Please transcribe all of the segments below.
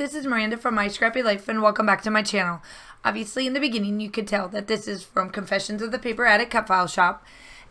this is Miranda from My Scrappy Life, and welcome back to my channel. Obviously, in the beginning, you could tell that this is from Confessions of the Paper Addict Cut File Shop.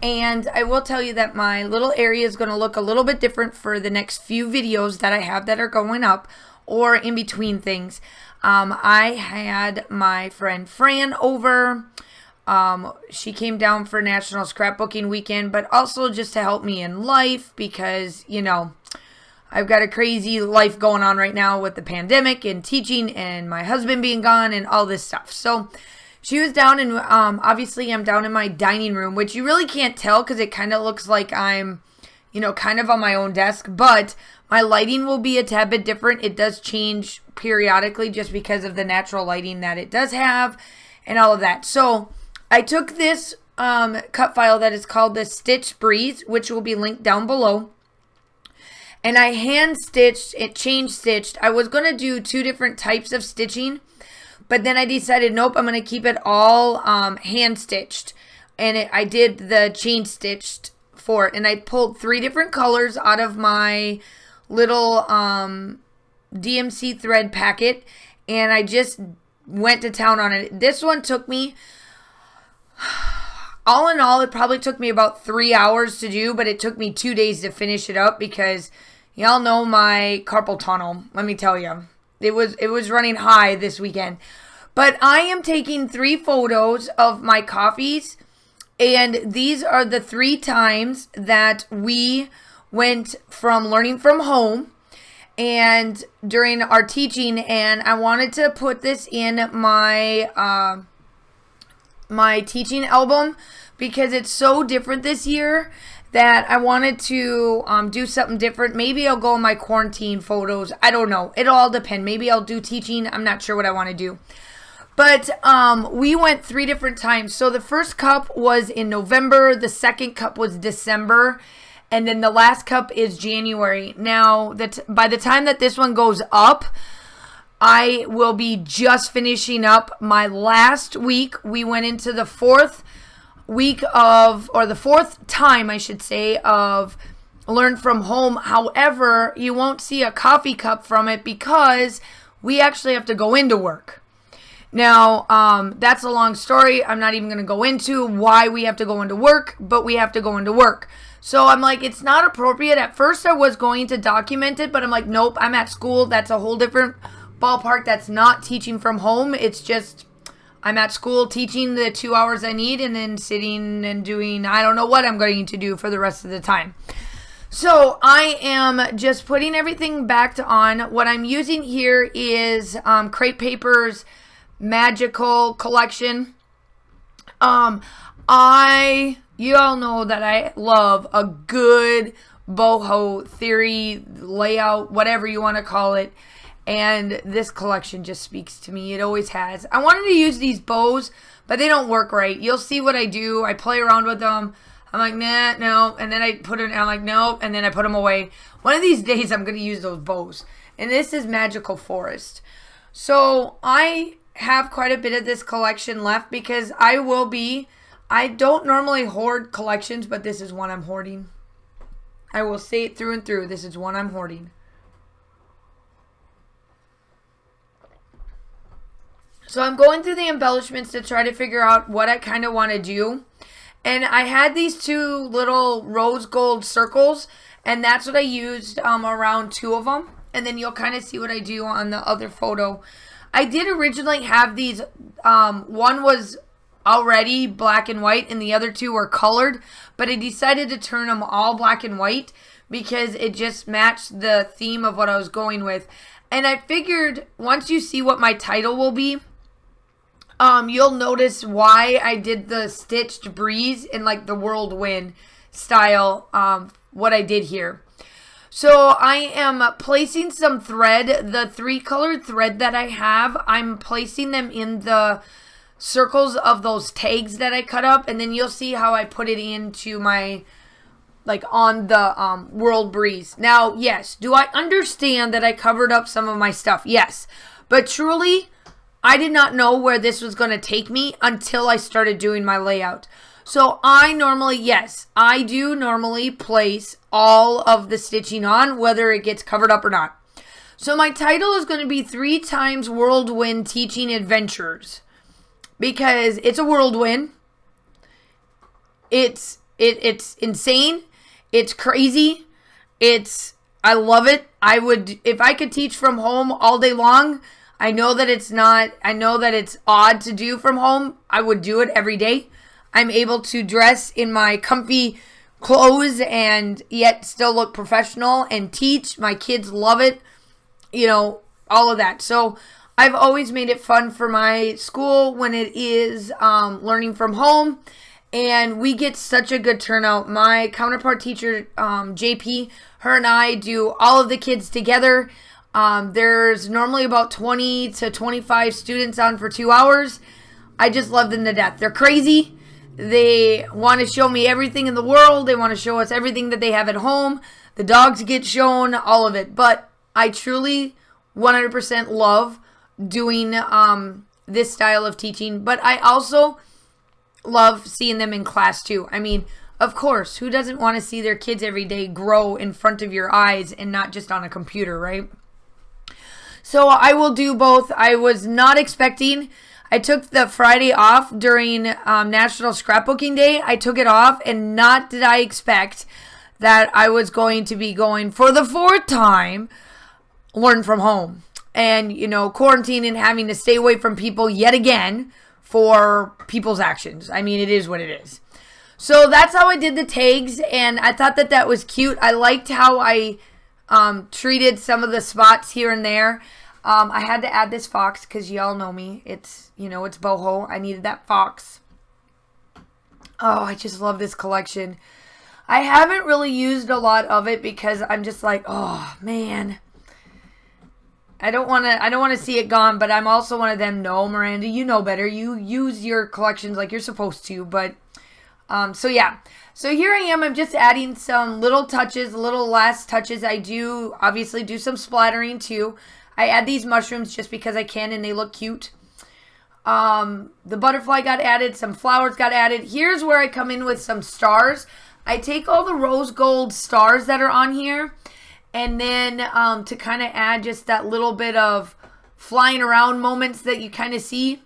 And I will tell you that my little area is going to look a little bit different for the next few videos that I have that are going up, or in between things. I had my friend Fran over. She came down for National Scrapbooking Weekend, but also just to help me in life because, you know, I've got a crazy life going on right now with the pandemic and teaching and my husband being gone and all this stuff. So she was down, and obviously I'm down in my dining room, which you really can't tell because it kind of looks like I'm, you know, kind of on my own desk, but my lighting will be a tad bit different. It does change periodically just because of the natural lighting that it does have and all of that. So I took this cut file that is called the Stitch Breeze, which will be linked down below. And I hand stitched it, chain stitched. I was going to do two different types of stitching, but then I decided, nope, I'm going to keep it all hand stitched. And I did the chain stitched for it. And I pulled 3 different colors out of my little DMC thread packet. And I just went to town on it. This one took me, all in all, it probably took me about 3 hours to do, but it took me 2 days to finish it up because y'all know my carpal tunnel. Let me tell you, it was running high this weekend. But I am taking 3 photos of my coffees, and these are the 3 times that we went from learning from home and during our teaching, and I wanted to put this in my my teaching album because it's so different this year that I wanted to do something different. Maybe I'll go on my quarantine photos. I don't know. It'll all depend. Maybe I'll do teaching. I'm not sure what I want to do. But we went 3 different times. So the first cup was in November. The second cup was December. And then the last cup is January. Now, by the time that this one goes up, I will be just finishing up my last week. We went into the 4th week of, or the 4th time, I should say, of Learn From Home. However, you won't see a coffee cup from it because we actually have to go into work. Now, that's a long story. I'm not even going to go into why we have to go into work, but we have to go into work. So I'm like, it's not appropriate. At first, I was going to document it, but I'm like, nope, I'm at school. That's a whole different ballpark. That's not teaching from home. It's just I'm at school teaching the 2 hours I need and then sitting and doing, I don't know what I'm going to do for the rest of the time. So I am just putting everything back on. What I'm using here is Crepe Paper's Magical Collection. You all know that I love a good boho theory, layout, whatever you want to call it. And this collection just speaks to me. It always has. I wanted to use these bows, but they don't work right. You'll see what I do. I play around with them. I'm like, nah, no. And then I put it, and I'm like, nope. And then I put them away. One of these days, I'm going to use those bows. And this is Magical Forest. So I have quite a bit of this collection left because I don't normally hoard collections, but this is one I'm hoarding. I will say it through and through. This is one I'm hoarding. So I'm going through the embellishments to try to figure out what I kind of want to do. And I had these 2 little rose gold circles, and that's what I used around 2 of them. And then you'll kind of see what I do on the other photo. I did originally have these, one was already black and white and the other 2 were colored, but I decided to turn them all black and white because it just matched the theme of what I was going with. And I figured once you see what my title will be, you'll notice why I did the Stitched Breeze in like the whirlwind style, what I did here. So I am placing some thread, the 3 colored thread that I have, I'm placing them in the circles of those tags that I cut up, and then you'll see how I put it into my, like on the World Breeze. Now, yes, do I understand that I covered up some of my stuff? Yes, but truly, I did not know where this was going to take me until I started doing my layout. So I normally, yes, I do normally place all of the stitching on, whether it gets covered up or not. So my title is going to be 3 times whirlwind teaching adventures, because it's a whirlwind. It's insane. It's crazy. I love it. If I could teach from home all day long, I know that it's odd to do from home. I would do it every day. I'm able to dress in my comfy clothes and yet still look professional and teach. My kids love it. All of that. So I've always made it fun for my school when it is learning from home. And we get such a good turnout. My counterpart teacher, JP, her and I do all of the kids together. There's normally about 20 to 25 students on for 2 hours. I just love them to death. They're crazy. They want to show me everything in the world. They want to show us everything that they have at home. The dogs get shown, all of it. But I truly 100% love doing this style of teaching. But I also love seeing them in class too. I mean, of course, who doesn't want to see their kids every day grow in front of your eyes and not just on a computer, right? So I will do both. I was not expecting. I took the Friday off during National Scrapbooking Day. I took it off, and not did I expect that I was going to be going for the 4th time learn from home. And, quarantine and having to stay away from people yet again for people's actions. I mean, it is what it is. So that's how I did the tags, and I thought that was cute. I liked how I treated some of the spots here and there. I had to add this fox because y'all know me. It's boho. I needed that fox. Oh, I just love this collection. I haven't really used a lot of it because I'm just like, oh man. I don't want to see it gone, but I'm also one of them. No, Miranda, you know better. You use your collections like you're supposed to, but so yeah. So here I am. I'm just adding some little touches, little last touches. I do obviously do some splattering too. I add these mushrooms just because I can and they look cute. The butterfly got added. Some flowers got added. Here's where I come in with some stars. I take all the rose gold stars that are on here, and then to kind of add just that little bit of flying around moments that you kind of see.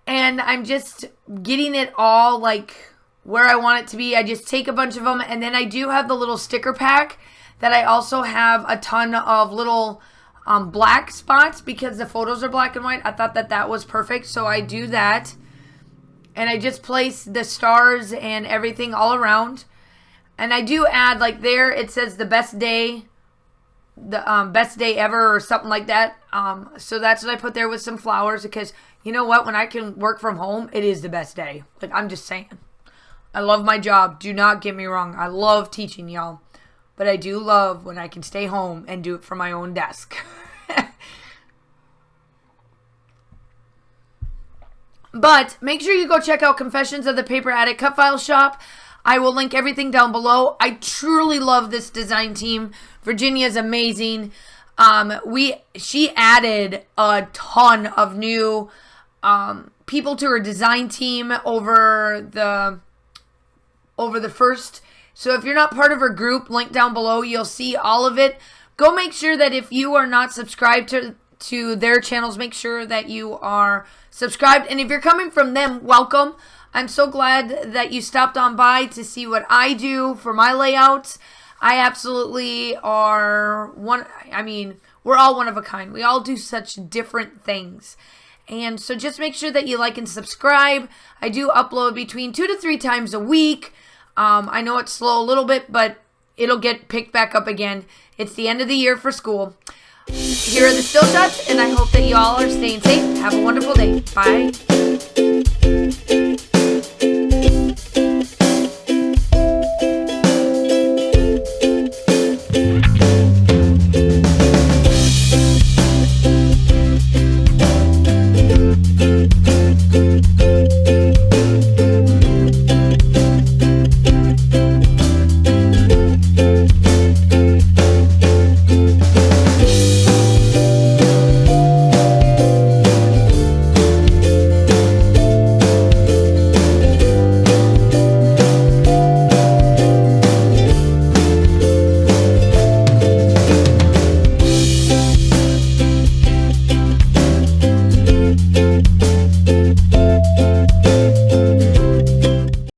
And I'm just getting it all like where I want it to be. I just take a bunch of them, and then I do have the little sticker pack that I also have a ton of little black spots because the photos are black and white. I thought that was perfect, so I do that. And I just place the stars and everything all around. And I do add, like there, it says the best day ever or something like that. So that's what I put there with some flowers because you know what? When I can work from home, it is the best day. Like, I'm just saying. I love my job. Do not get me wrong. I love teaching, y'all. But I do love when I can stay home and do it from my own desk. But make sure you go check out Confessions of the Paper Addict Cut File Shop. I will link everything down below. I truly love this design team. Virginia's amazing. She added a ton of new people to her design team over the first. So if you're not part of her group, link down below, you'll see all of it. Go make sure that if you are not subscribed to their channels, make sure that you are subscribed. And if you're coming from them, welcome. I'm so glad that you stopped on by to see what I do for my layouts. I absolutely are we're all one of a kind. We all do such different things. And so just make sure that you like and subscribe. I do upload between 2 to 3 times a week. I know it's slow a little bit, but it'll get picked back up again. It's the end of the year for school. Here are the still shots, and I hope that you all are staying safe. Have a wonderful day. Bye.